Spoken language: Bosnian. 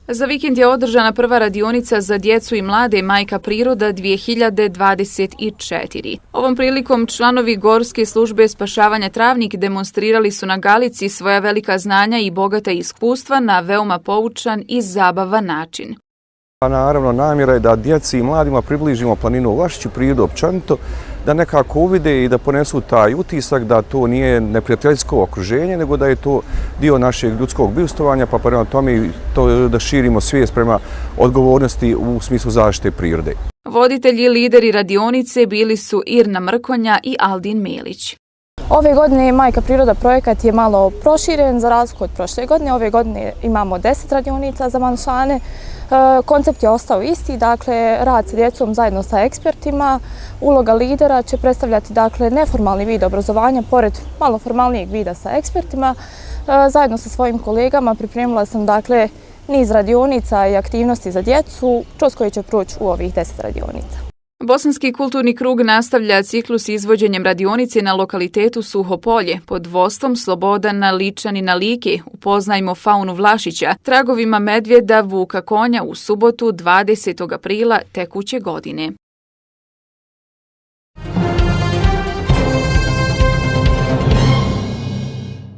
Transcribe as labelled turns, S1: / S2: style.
S1: Za vikend je održana prva radionica za djecu i mlade Majka priroda 2024. Ovom prilikom članovi Gorske službe spašavanja Travnik demonstrirali su na Galici svoja velika znanja i bogata iskustva na veoma poučan i zabavan način.
S2: Naravno, namjera je da djeci i mladima približimo planinu Vlašić, prirodu općenito, da nekako uvide i da ponesu taj utisak da to nije neprijateljsko okruženje, nego da je to dio našeg ljudskog bivstvovanja, pa prema tome da širimo svijest prema odgovornosti u smislu zaštite prirode.
S1: Voditelji i lideri radionice bili su Irna Mrkonja i Aldin Melić.
S3: Ove godine Majka priroda projekat je malo proširen za razliku od prošle godine. Ove godine imamo 10 radionica za malšane. Koncept je ostao isti, dakle rad sa djecom zajedno sa ekspertima. Uloga lidera će predstavljati dakle neformalni vid obrazovanja pored malo formalnijeg vida sa ekspertima. Zajedno sa svojim kolegama pripremila sam dakle niz radionica i aktivnosti za djecu kroz koje će proći u ovih 10 radionica.
S1: Bosanski kulturni krug nastavlja ciklus izvođenjem radionice na lokalitetu Suho polje pod vodstvom Slobodana Ličanina Like. Upoznajmo faunu Vlašića tragovima medvjeda, vuka, konja u subotu 20. aprila tekuće godine.